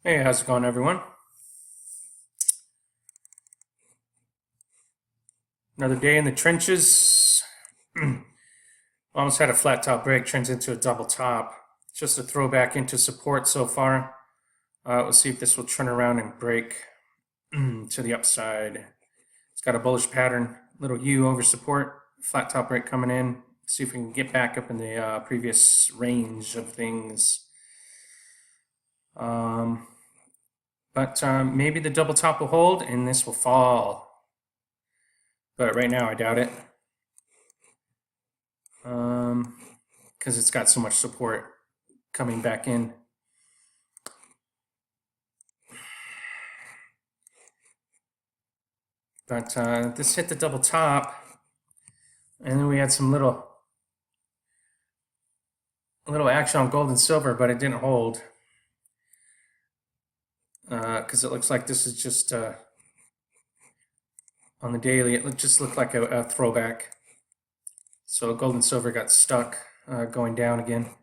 Hey, how's it going, everyone? Another day in the trenches. Almost had a flat top break, turns into a double top. Just a throwback into support so far. We'll see if this will turn around and break to the upside. It's got a bullish pattern, little U over support, flat top break coming in. See if we can get back up in the previous range of things. But maybe the double top will hold and this will fall. But right now, I doubt it. Because it's got so much support coming back in. But this hit the double top, and then we had some little action on gold and silver, but it didn't hold because it looks like this is just on the daily. It just looked like a throwback. So gold and silver got stuck going down again.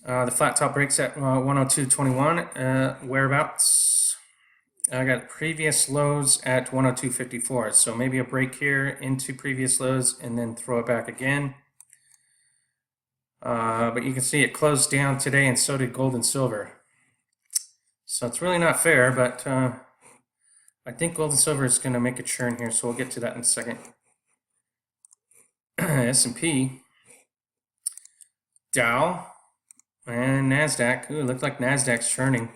The flat top breaks at 102.21 whereabouts. I got previous lows at 102.54, so maybe a break here into previous lows and then throw it back again. But you can see it closed down today, and so did gold and silver. So it's really not fair, but I think gold and silver is going to make a churn here, so we'll get to that in a second. S&P, Dow, and NASDAQ. Ooh, it looked like NASDAQ's churning.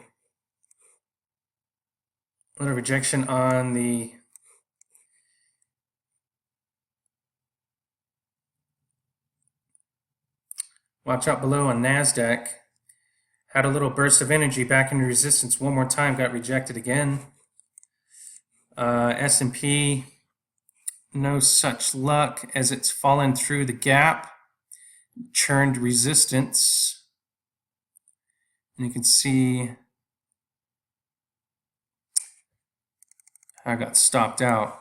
A little rejection on the watch out below on NASDAQ. Had a little burst of energy back into resistance one more time, got rejected again. S&P, no such luck as it's fallen through the gap, churned resistance. And you can see I got stopped out.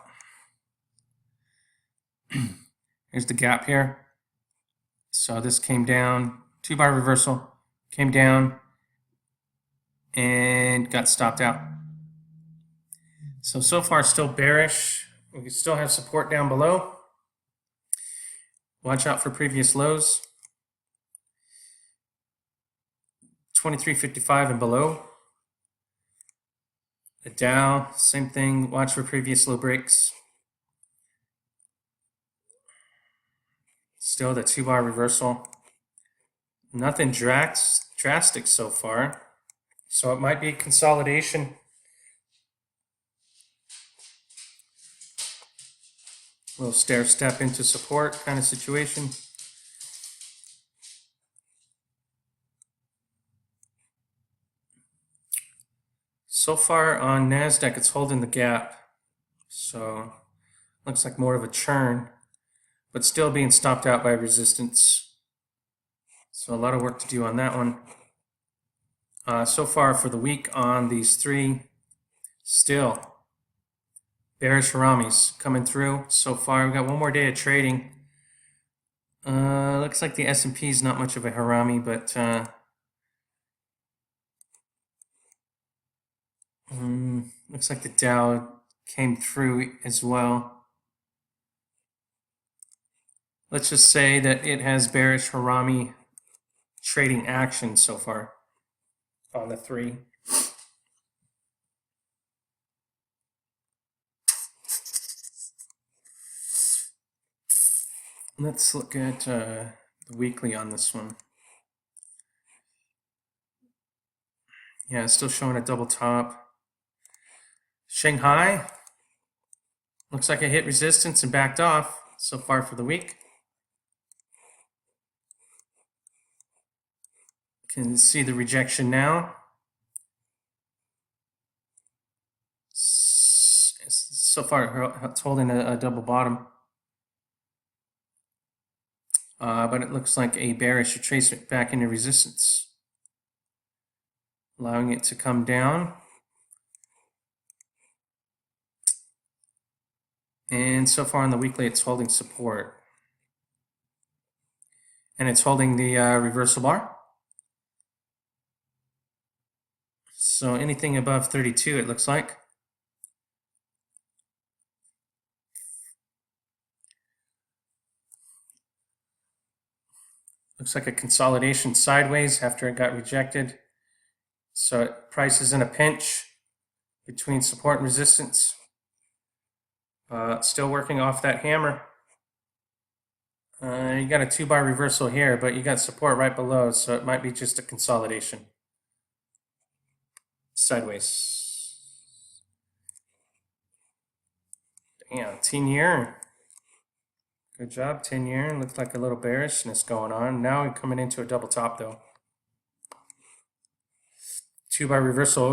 Here's the gap here. So this came down, 2-bar reversal, came down, and got stopped out. So far still bearish. We can still have support down below. Watch out for previous lows. 23.55 and below. The Dow, same thing. Watch for previous low breaks. Still the 2-bar reversal. Nothing drastic so far. So it might be consolidation. A little stair step into support kind of situation. So far on NASDAQ, it's holding the gap. So looks like more of a churn, but still being stopped out by resistance. So a lot of work to do on that one. So far for the week on these three, still bearish haramis coming through. So far, we've got one more day of trading. Looks like the S&P is not much of a harami, but looks like the Dow came through as well. Let's just say that it has bearish harami trading action so far on the three. Let's look at the weekly on this one. Yeah, it's still showing a double top. Shanghai looks like it hit resistance and backed off so far for the week. Can see the rejection now. So far, it's holding a double bottom. But it looks like a bearish retracement back into resistance, allowing it to come down. And so far on the weekly, it's holding support. And it's holding the reversal bar. So anything above 32, it looks like. Looks like a consolidation sideways after it got rejected. So price is in a pinch between support and resistance. Still working off that hammer. You got a 2-bar reversal here, but you got support right below, so it might be just a consolidation. Sideways. Damn, 10-year. Good job, 10-year. Looks like a little bearishness going on. Now we're coming into a double top, though. 2-bar reversal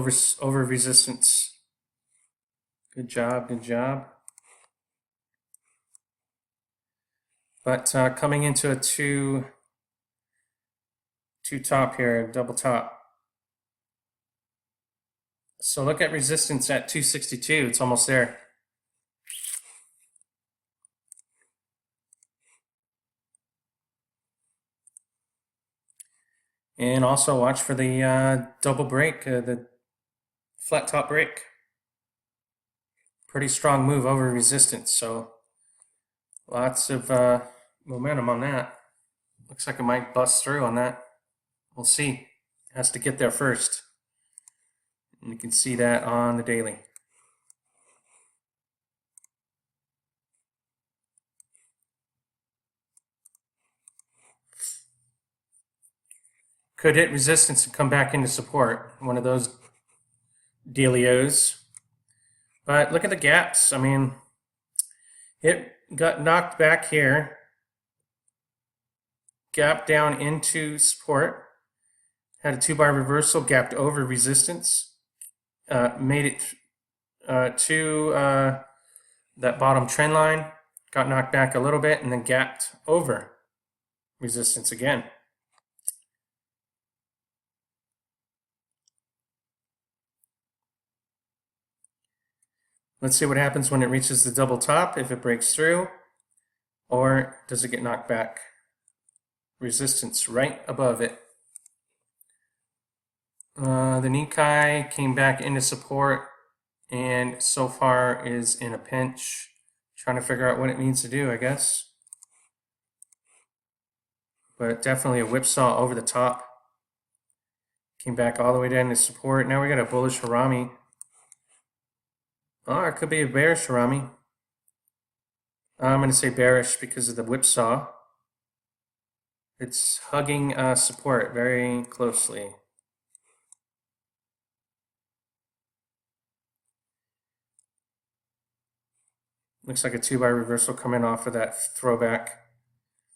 over resistance. Good job, good job. But coming into a two top here, double top. So look at resistance at 262. It's almost there. And also watch for the double break, the flat top break. Pretty strong move over resistance, so lots of momentum on that. Looks like it might bust through on that. We'll see. It has to get there first. And you can see that on the daily. Could hit resistance and come back into support. One of those dealios. But look at the gaps. I mean, it got knocked back here. Gap down into support. Had a 2-bar reversal, gapped over resistance. Made it to that bottom trend line. Got knocked back a little bit and then gapped over resistance again. Let's see what happens when it reaches the double top, if it breaks through, or does it get knocked back? Resistance right above it. The Nikkei came back into support and so far is in a pinch. Trying to figure out what it needs to do, I guess. But definitely a whipsaw over the top. Came back all the way down to support. Now we got a bullish harami. Oh, it could be a bearish harami. I'm going to say bearish because of the whipsaw. It's hugging support very closely. Looks like a 2-bar reversal coming off of that throwback.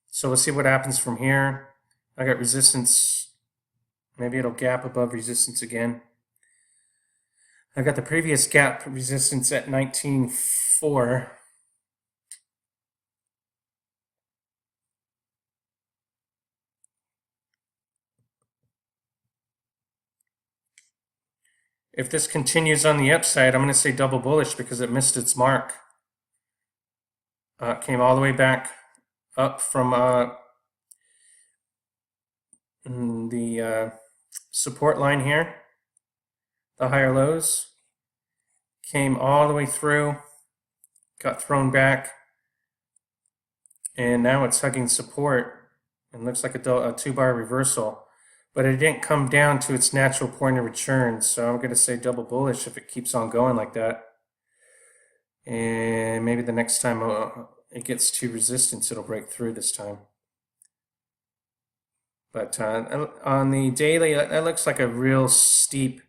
So we'll see what happens from here. I got resistance. Maybe it'll gap above resistance again. I got the previous gap resistance at 19.4. If this continues on the upside, I'm going to say double bullish because it missed its mark. Came all the way back up from the support line here, the higher lows. Came all the way through, got thrown back, and now it's hugging support. It looks like a 2-bar reversal, but it didn't come down to its natural point of return, so I'm going to say double bullish if it keeps on going like that. And maybe the next time it gets to resistance, it'll break through this time. But on the daily, that looks like a real steep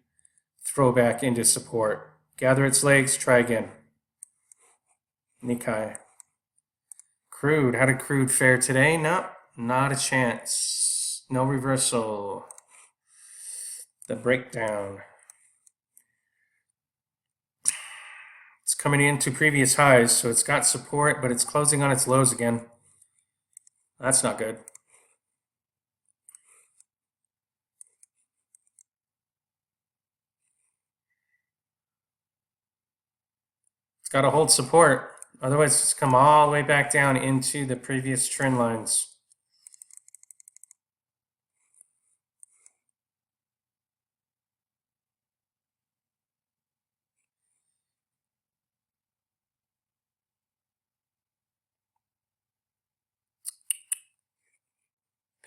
throwback into support. Gather its legs, try again. Nikkei. Crude. How did crude fare today? No, not a chance. No reversal. The breakdown. It's coming into previous highs, so it's got support, but it's closing on its lows again. That's not good. It's got to hold support. Otherwise, it's come all the way back down into the previous trend lines.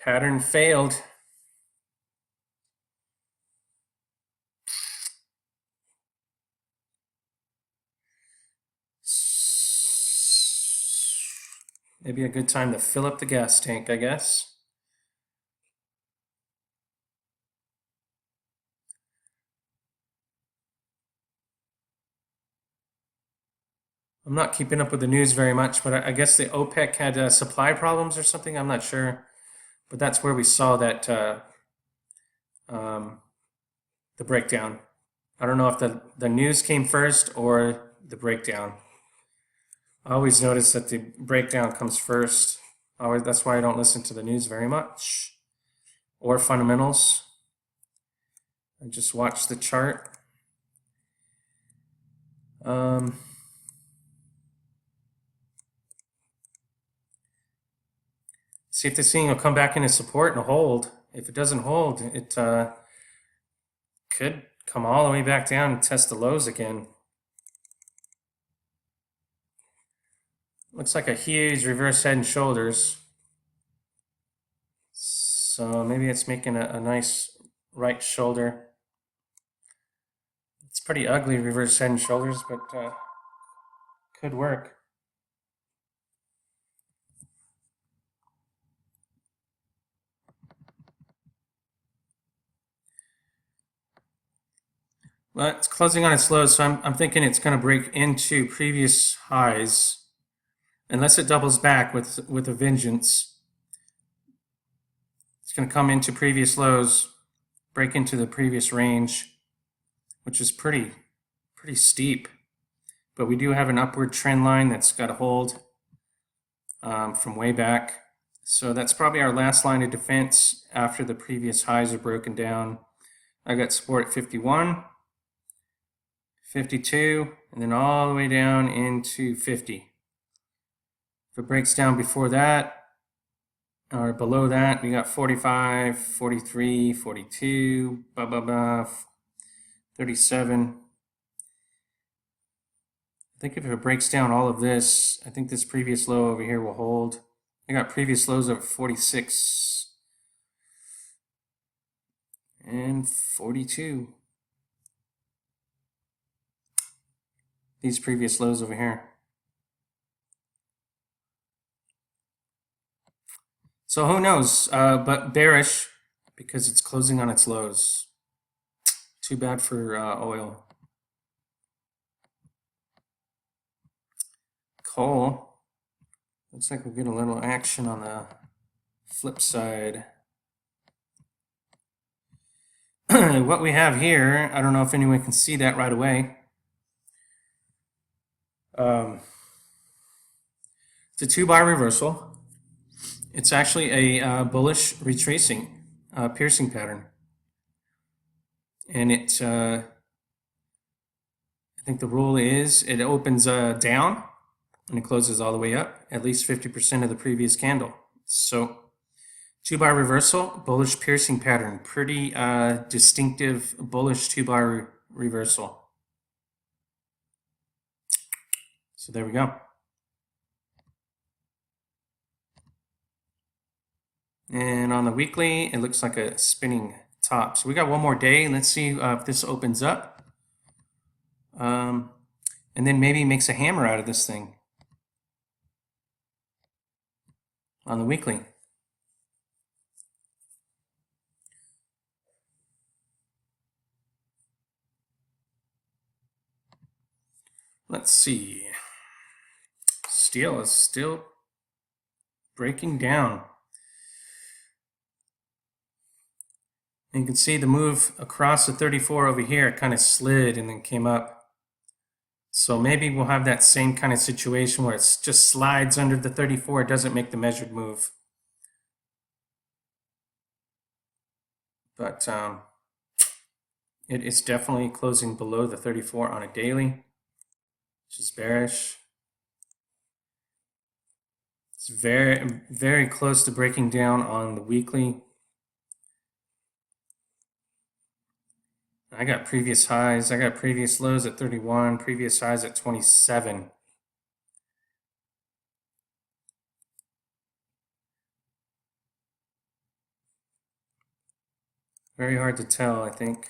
Pattern failed. Maybe a good time to fill up the gas tank, I guess. I'm not keeping up with the news very much, but I guess the OPEC had supply problems or something. I'm not sure. But that's where we saw that the breakdown. I don't know if the news came first or the breakdown. I always notice that the breakdown comes first. That's why I don't listen to the news very much or fundamentals. I just watch the chart. See if this thing will come back into support and hold. If it doesn't hold, it could come all the way back down and test the lows again. Looks like a huge reverse head and shoulders. So maybe it's making a nice right shoulder. It's pretty ugly reverse head and shoulders, but could work. Well, it's closing on its lows, so I'm thinking it's going to break into previous highs, unless it doubles back with a vengeance. It's going to come into previous lows, break into the previous range, which is pretty steep. But we do have an upward trend line that's got a hold from way back. So that's probably our last line of defense after the previous highs are broken down. I got support at 51. 52, and then all the way down into 50. If it breaks down before that, or below that, we got 45, 43, 42, 37. I think if it breaks down all of this, I think this previous low over here will hold. I got previous lows of 46 and 42. These previous lows over here. So who knows, but bearish because it's closing on its lows. Too bad for oil. Coal, looks like we'll get a little action on the flip side. What we have here, I don't know if anyone can see that right away. It's a 2-bar reversal. It's actually a bullish retracing, piercing pattern. And it, I think the rule is it opens down and it closes all the way up, at least 50% of the previous candle. So 2-bar reversal, bullish piercing pattern, pretty distinctive bullish 2-bar reversal. So there we go. And on the weekly, it looks like a spinning top. So we got one more day. Let's see if this opens up. And then maybe makes a hammer out of this thing on the weekly. Let's see. Steel is still breaking down. And you can see the move across the 34 over here kind of slid and then came up. So maybe we'll have that same kind of situation where it just slides under the 34. It doesn't make the measured move. But it is definitely closing below the 34 on a daily, which is bearish. It's very, very close to breaking down on the weekly. I got previous highs, I got previous lows at 31, previous highs at 27. Very hard to tell, I think.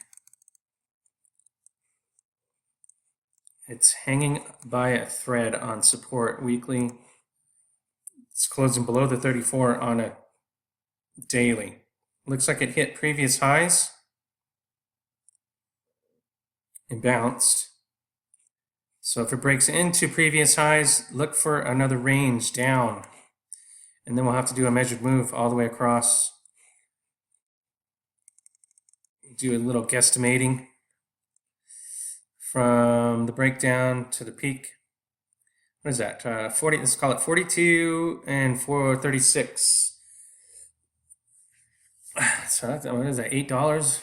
It's hanging by a thread on support weekly. It's closing below the 34 on a daily. Looks like it hit previous highs and bounced. So if it breaks into previous highs, look for another range down. And then we'll have to do a measured move all the way across. Do a little guesstimating from the breakdown to the peak. What is that? 40. Let's call it 42 and 436. So that's, what is that? $8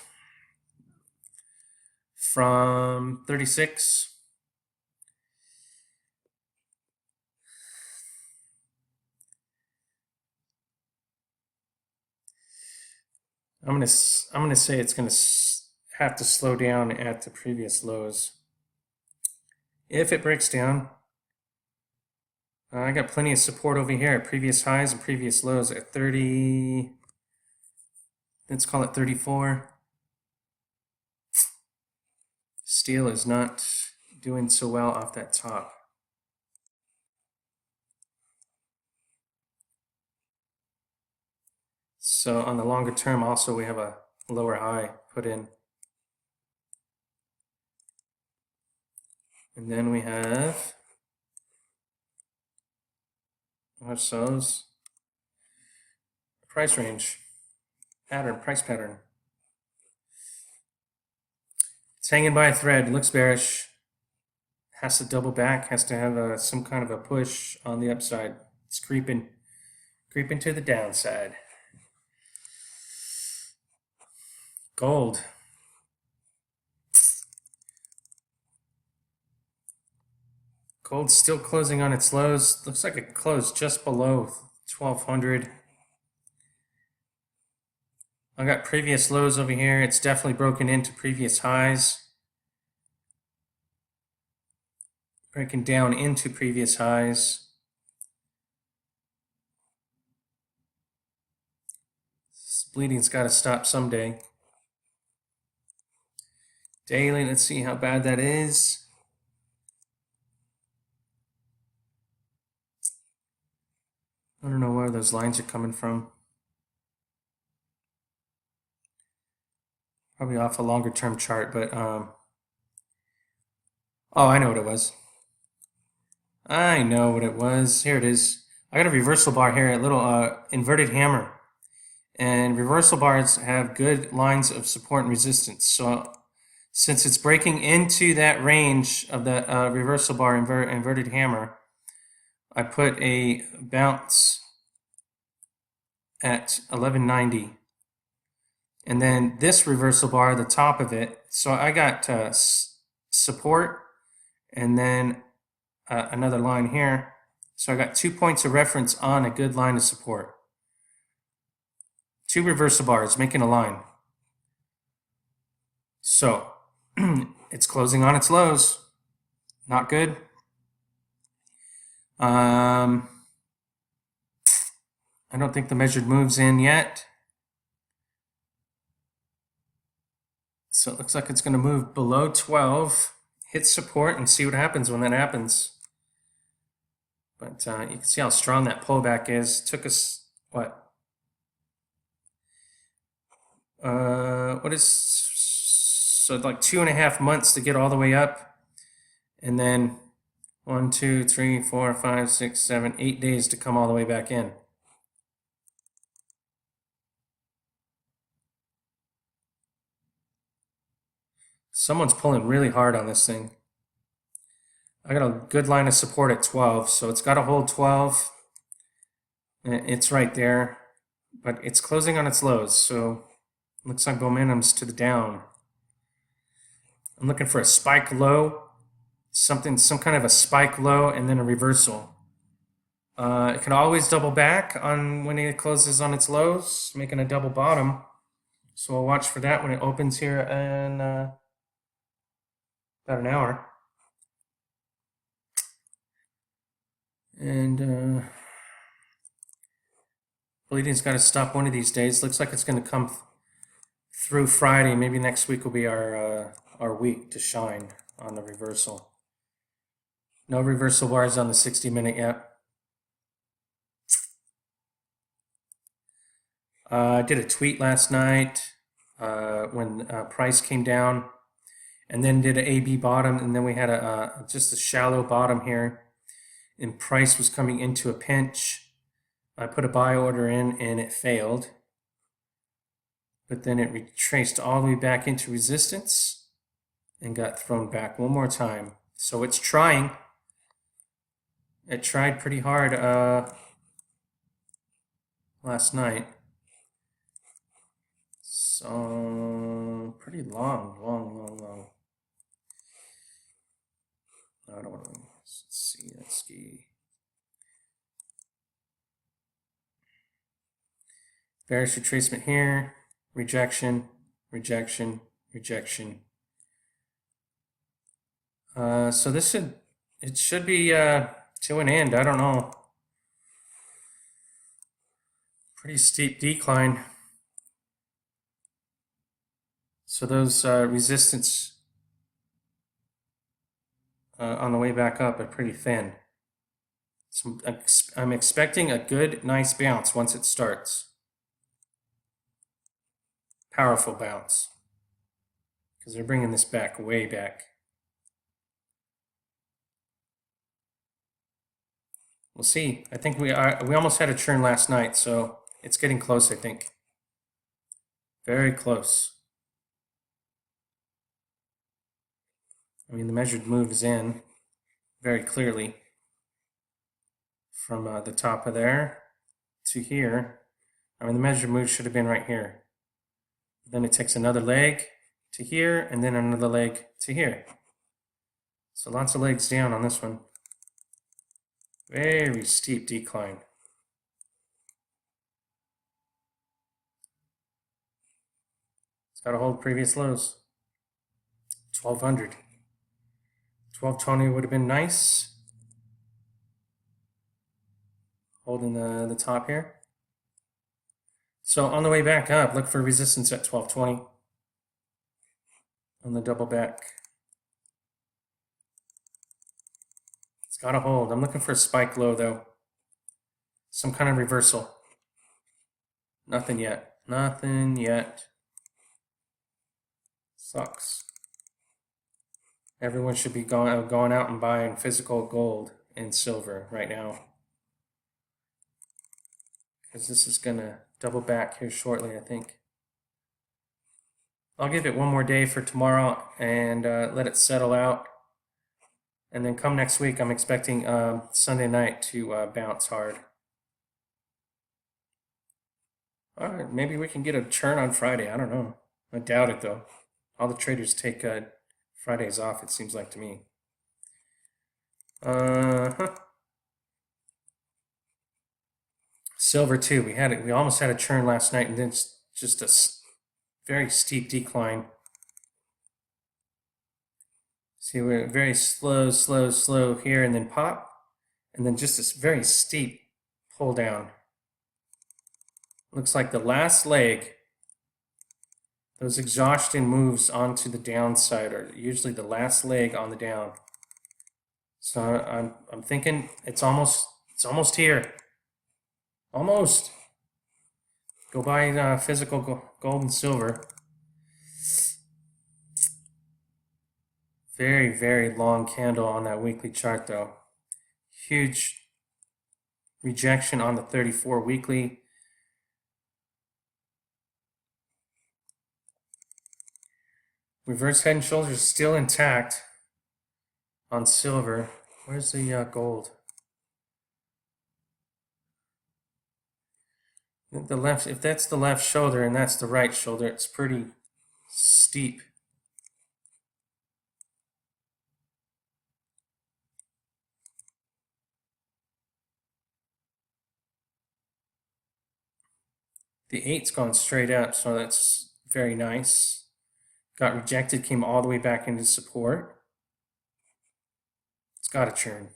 from 36. I'm gonna say it's gonna have to slow down at the previous lows. If it breaks down, I got plenty of support over here at previous highs and previous lows at 30. Let's call it 34. Steel is not doing so well off that top. So on the longer term also we have a lower high put in. And then we have ourselves a price range pattern, price pattern. It's hanging by a thread, looks bearish. Has to double back, has to have some kind of a push on the upside. It's creeping to the downside. Gold. Gold's still closing on its lows. Looks like it closed just below 1200. I got previous lows over here. It's definitely broken into previous highs. Breaking down into previous highs. This bleeding's got to stop someday. Daily, let's see how bad that is. I don't know where those lines are coming from. Probably off a longer term chart, but oh, I know what it was. I know what it was. Here it is. I got a reversal bar here, a little inverted hammer. And reversal bars have good lines of support and resistance. So since it's breaking into that range of the reversal bar inverted hammer, I put a bounce at 1190. And then this reversal bar, the top of it, so I got support and then another line here. So I got 2 points of reference on a good line of support. 2 reversal bars making a line. So it's closing on its lows. Not good. I don't think the measured move's in yet. So it looks like it's going to move below 12, hit support, and see what happens when that happens. But you can see how strong that pullback is. It took us, what? So like 2.5 months to get all the way up. And then 1, 2, 3, 4, 5, 6, 7, 8 days to come all the way back in. Someone's pulling really hard on this thing. I got a good line of support at 12, so it's got to hold 12. It's right there, but it's closing on its lows, so looks like momentum's to the down. I'm looking for a spike low, some kind of a spike low, and then a reversal. It can always double back on when it closes on its lows, making a double bottom. So I'll watch for that when it opens here in about an hour. And bleeding's got to stop one of these days. Looks like it's going to come through Friday. Maybe next week will be our week to shine on the reversal. No reversal bars on the 60-minute yet. I did a tweet last night when price came down, and then did an AB bottom, and then we had just a shallow bottom here, and price was coming into a pinch. I put a buy order in, and it failed, but then it retraced all the way back into resistance and got thrown back one more time. So it's trying. It tried pretty hard last night. So pretty long. I don't want to. Let's see. Let's see. Bearish retracement here. Rejection. Rejection. Rejection. So this should be to an end. I don't know. Pretty steep decline. So those resistance on the way back up are pretty thin. So I'm expecting a good, nice bounce once it starts. Powerful bounce. Because they're bringing this back, way back. We'll see. I think we almost had a churn last night, so it's getting close, I think. Very close. I mean, the measured move is in very clearly from the top of there to here. I mean, the measured move should have been right here. Then it takes another leg to here, and then another leg to here. So lots of legs down on this one. Very steep decline. It's got to hold previous lows. 1200. 1220 would have been nice. Holding the top here. So on the way back up, look for resistance at 1220 on the double back. It's got to hold. I'm looking for a spike low though. Some kind of reversal. Nothing yet. Nothing yet. Sucks. Everyone should be going out and buying physical gold and silver right now. Because this is going to double back here shortly, I think. I'll give it one more day for tomorrow and let it settle out. And then come next week, I'm expecting Sunday night to bounce hard. All right, maybe we can get a churn on Friday. I don't know. I doubt it, though. All the traders take Fridays off, it seems like to me. Silver too. We almost had a churn last night, and then it's just a very steep decline. See, we're very slow here, and then pop, and then just this very steep pull down. Looks like the last leg. Those exhaustion moves onto the downside are usually the last leg on the down. So I'm thinking it's almost here. Almost. Go buy physical gold and silver. Very, very long candle on that weekly chart though. Huge rejection on the 34 weekly. Reverse head and shoulders still intact on silver. Where's the gold? The left, if that's the left shoulder and that's the right shoulder, it's pretty steep. The 8's gone straight up, so that's very nice. Got rejected, came all the way back into support. It's got to churn.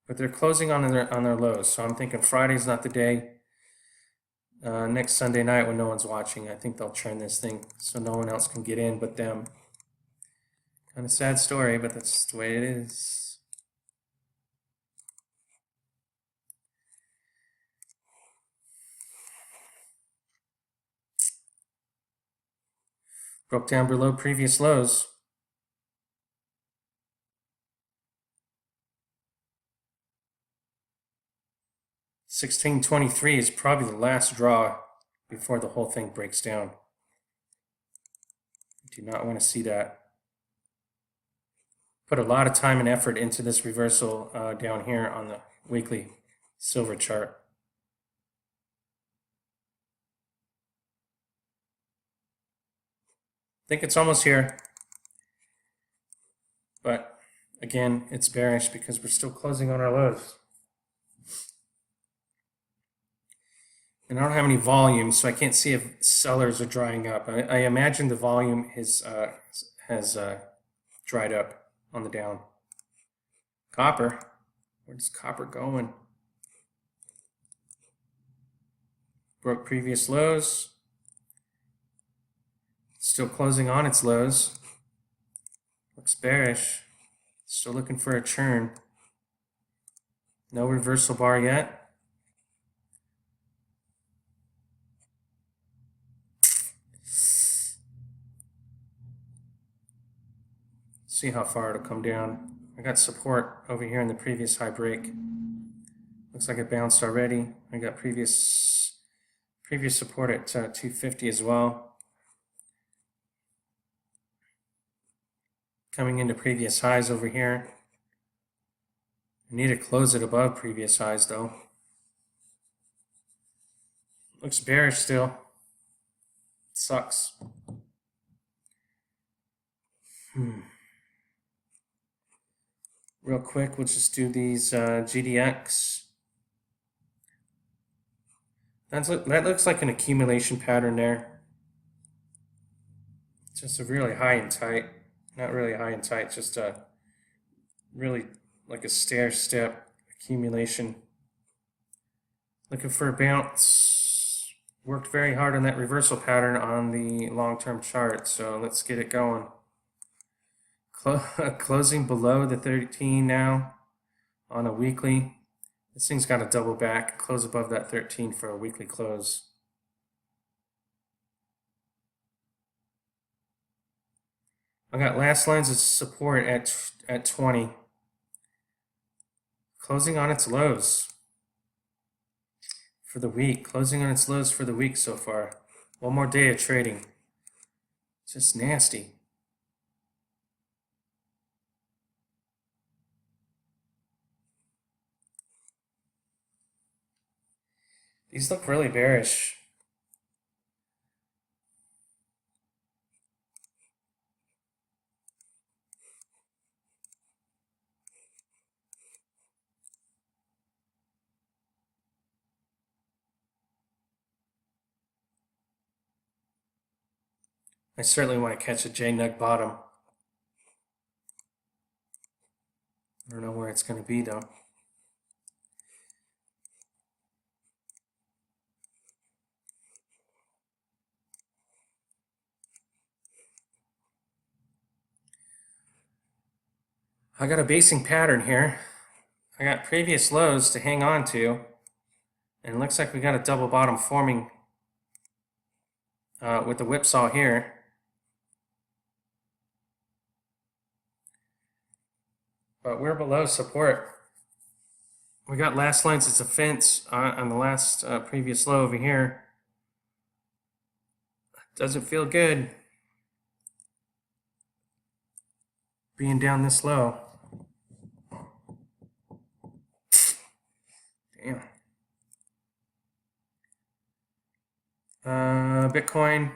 But they're closing on their lows, so I'm thinking Friday's not the day. next Sunday night when no one's watching. I think they'll churn this thing so no one else can get in but them. Kind of sad story, but that's the way it is. Broke down below previous lows. $16.23 is probably the last draw before the whole thing breaks down. Do not want to see that. Put a lot of time and effort into this reversal down here on the weekly silver chart. I think it's almost here. But again, it's bearish because we're still closing on our lows. And I don't have any volume, so I can't see if sellers are drying up. I imagine the volume has dried up on the down. Copper. Where's copper going? Broke previous lows. Still closing on its lows. Looks bearish. Still looking for a churn. No reversal bar yet. See how far it'll come down. I got support over here in the previous high break. Looks like it bounced already. I got previous support at 250 as well. Coming into previous highs over here. I need to close it above previous highs though. Looks bearish still. Sucks. Real quick, we'll just do these GDX. That looks like an accumulation pattern there. Just a really high and tight. Not really high and tight, just a really like a stair step accumulation. Looking for a bounce. Worked very hard on that reversal pattern on the long-term chart, so let's get it going. Closing below the 13 now on a weekly. This thing's got to double back, close above that 13 for a weekly close. I got last lines of support at 20. Closing on its lows for the week. Closing on its lows for the week so far. One more day of trading. Just nasty. These look really bearish. I certainly want to catch a J-nug bottom. I don't know where it's going to be though. I got a basing pattern here. I got previous lows to hang on to, and it looks like we got a double bottom forming with the whipsaw here. But we're below support. We got last lines of defense on the last previous low over here. Doesn't feel good being down this low. Damn. Bitcoin.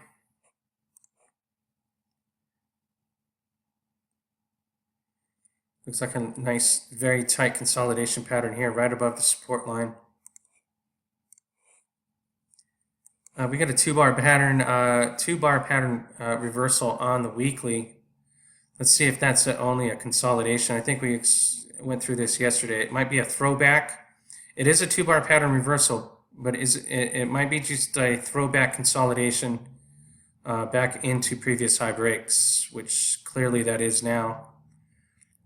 Looks like a nice, very tight consolidation pattern here, right above the support line. We got a two-bar pattern reversal on the weekly. Let's see if that's only a consolidation. I think we went through this yesterday. It might be a throwback. It is a two-bar pattern reversal, but it might be just a throwback consolidation back into previous high breaks, which clearly that is now.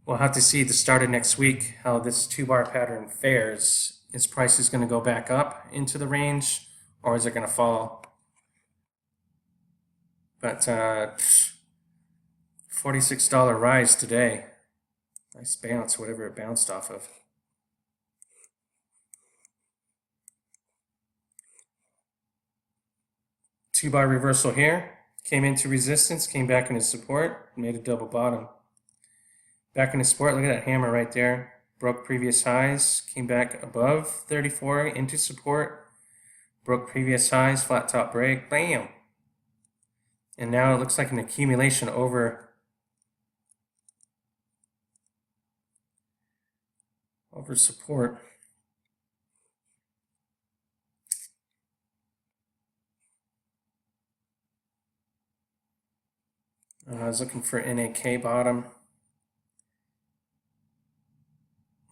We'll have to see at the start of next week how this 2-bar pattern fares. Is prices going to go back up into the range, or is it going to fall? But $46 rise today. Nice bounce, whatever it bounced off of. Two-bar reversal here. Came into resistance, came back into support, made a double bottom. Back into support, look at that hammer right there. Broke previous highs, came back above 34 into support. Broke previous highs, flat top break, bam! And now it looks like an accumulation over support. I was looking for NAK bottom.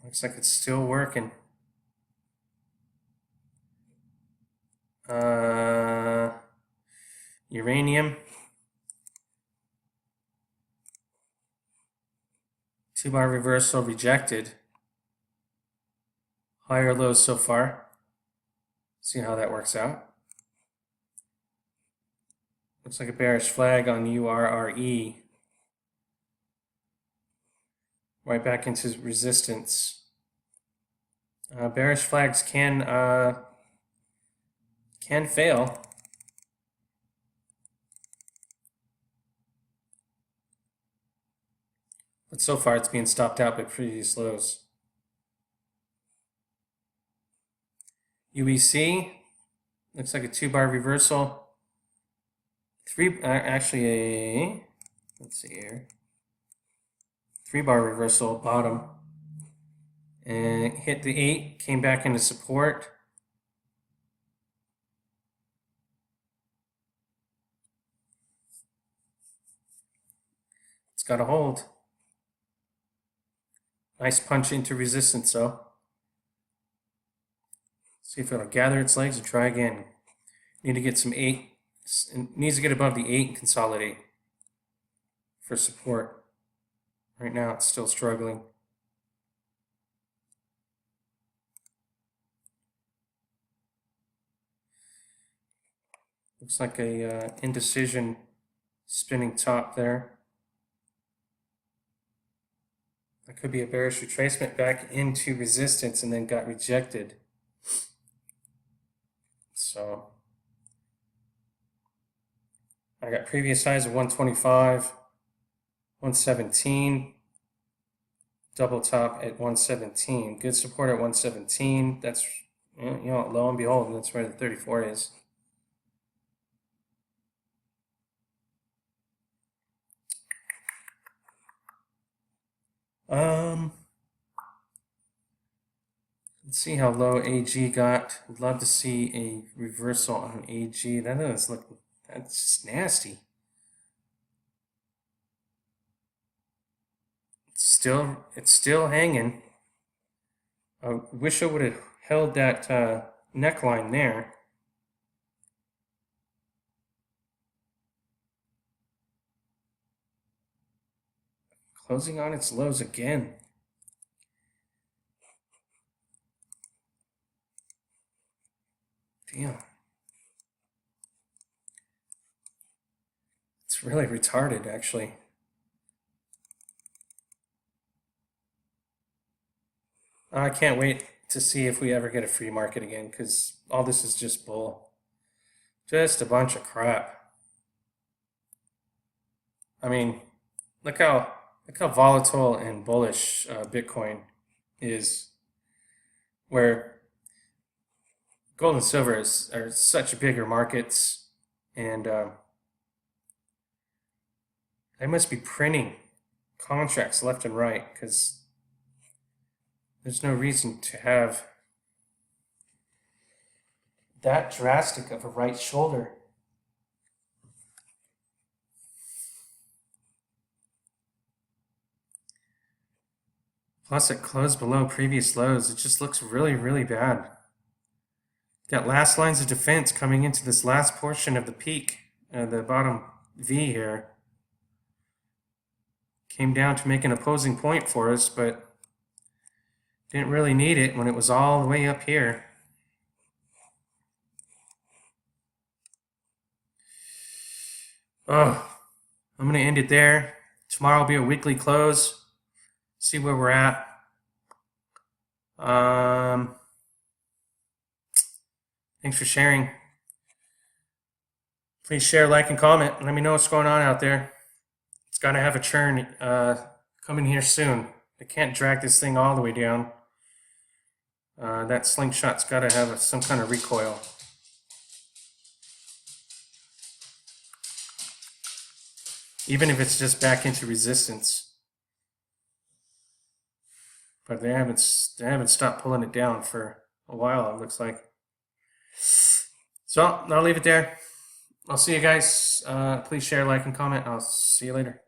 Looks like it's still working. Uranium. 2-bar reversal rejected. Higher lows so far. See how that works out. Looks like a bearish flag on URRE. Right back into resistance. Bearish flags can fail. But so far it's being stopped out by previous lows. UEC looks like a 2-bar reversal. Let's see here. 3-bar reversal bottom. And hit the 8, came back into support. It's got a hold. Nice punch into resistance though. See if it'll gather its legs and try again. Need to get some 8. It needs to get above the 8 and consolidate for support. Right now it's still struggling. Looks like a indecision spinning top there. That could be a bearish retracement back into resistance and then got rejected. So I got previous highs of 125, 117, double top at 117. Good support at 117. That's, lo and behold, that's where the 34 is. Let's see how low AG got. Would love to see a reversal on AG. That doesn't look, that's just nasty. It's still hanging. I wish I would have held that neckline there. Closing on its lows again. Damn. It's really retarded, actually. I can't wait to see if we ever get a free market again, because all this is just bull. Just a bunch of crap. I mean, look how volatile and bullish Bitcoin is, where gold and silver are such bigger markets, and they must be printing contracts left and right, because there's no reason to have that drastic of a right shoulder. Plus it closed below previous lows. It just looks really, really bad. Got last lines of defense coming into this last portion of the peak, the bottom V here. Came down to make an opposing point for us, but didn't really need it when it was all the way up here. Oh, I'm going to end it there. Tomorrow will be a weekly close. See where we're at. Thanks for sharing. Please share, like, and comment. Let me know what's going on out there. It's got to have a churn coming here soon. I can't drag this thing all the way down. That slingshot's got to have some kind of recoil. Even if it's just back into resistance. But they haven't stopped pulling it down for a while, it looks like. So I'll leave it there. I'll see you guys. Please share, like, and comment. I'll see you later.